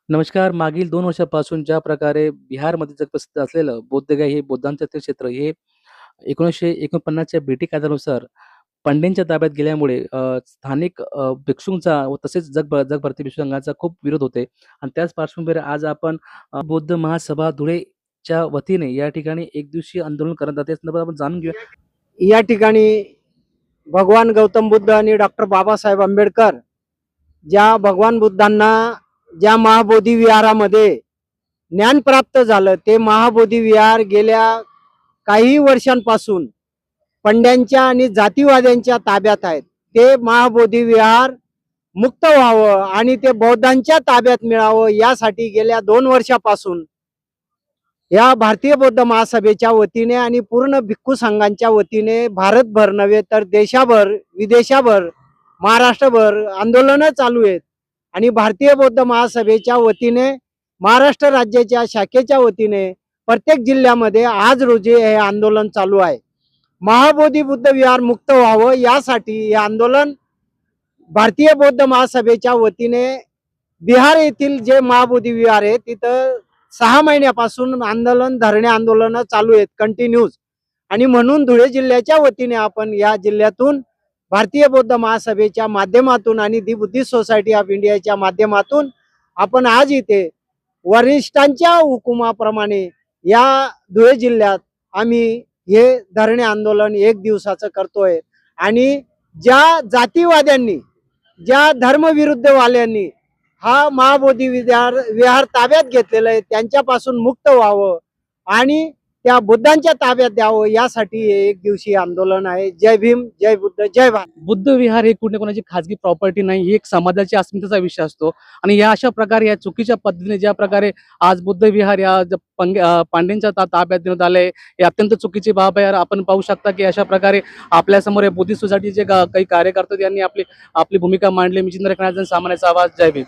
नमस्कार. मागील 2 वर्षापासून ज्या प्रकारे बिहारमध्ये जगप्रसिद्ध असलेलं बोधगया हे बौद्धांचं तीर्थक्षेत्र हे 1949 च्या ब्रिटिश कायद्यानुसार पंड्यांच्या ताब्यात गेल्यामुळे स्थानिक भिक्षूंचा व तसेच जगभरातील भिक्षुंगाचा खूप विरोध होते आणि त्याच पार्श्वभूमीवर आज आपण बौद्ध महासभा धुळेच्या वतीने या ठिकाणी एक दिवसीय आंदोलन करत आहोत. त्या संदर्भात आपण जाणून घेऊया. या ठिकाणी भगवान गौतम बुद्ध आणि डॉक्टर बाबासाहेब आंबेडकर ज्या भगवान बुद्धांना ज्या महाबोधी विहारामध्ये ज्ञान प्राप्त झालं ते महाबोधी विहार गेल्या काही वर्षांपासून पंड्यांच्या आणि जातीवाद्यांच्या ताब्यात आहेत. ते महाबोधी विहार मुक्त व्हावं आणि ते बौद्धांच्या ताब्यात मिळावं यासाठी गेल्या 2 वर्षापासून या भारतीय बौद्ध महासभेच्या वतीने आणि पूर्ण भिक्खू संघांच्या वतीने भारतभर नव्हे तर देशाभर विदेशाभर महाराष्ट्रभर आंदोलनं चालू आहेत. आणि भारतीय बौद्ध महासभेच्या वतीने महाराष्ट्र राज्याच्या शाखेच्या वतीने प्रत्येक जिल्ह्यामध्ये आज रोजी हे आंदोलन चालू आहे. महाबोधी बुद्ध विहार मुक्त व्हावं यासाठी हे आंदोलन भारतीय बौद्ध महासभेच्या वतीने बिहार येथील जे महाबोधी विहार आहे तिथं 6 महिन्यापासून धरणे आंदोलन चालू आहेत कंटिन्यूज. आणि म्हणून धुळे जिल्ह्याच्या वतीने आपण या जिल्ह्यातून भारतीय बौद्ध महासभेच्या माध्यमातून आणि दी बुद्धिस्ट सोसायटी ऑफ इंडियाच्या माध्यमातून आपण आज इथे वरिष्ठांच्या हुकुमाप्रमाणे या धुळे जिल्ह्यात आम्ही हे धरणे आंदोलन 1 दिवसाचं करतोय. आणि ज्या जातीवाद्यांनी ज्या धर्मविरुद्धवाल्यांनी हा महाबोधी विहार ताब्यात घेतलेला आहे त्यांच्यापासून मुक्त व्हावं आणि त्या बुद्धांच्या ताब्यात द्यावं यासाठी हे 1 दिवसीय आंदोलन आहे. जय भीम, जय बुद्ध, जय भारत. बुद्ध विहार हे कुठे कोणाची खाजगी प्रॉपर्टी नाही, ही एक समाजाची अस्मितेचा विषय असतो आणि या अशा प्रकारे या चुकीच्या पद्धतीने ज्या प्रकारे आज बुद्ध विहार या पांड्यांच्या ताब्यात देण्यात आले हे अत्यंत चुकीची बाब आहे. आपण पाहू शकता की अशा प्रकारे आपल्या समोर बुद्धिस्ट सोसायटीचे काही कार्यकर्ते यांनी आपली भूमिका मांडली. मी जिंद्र सामान्याचा आवाज. जय भीम.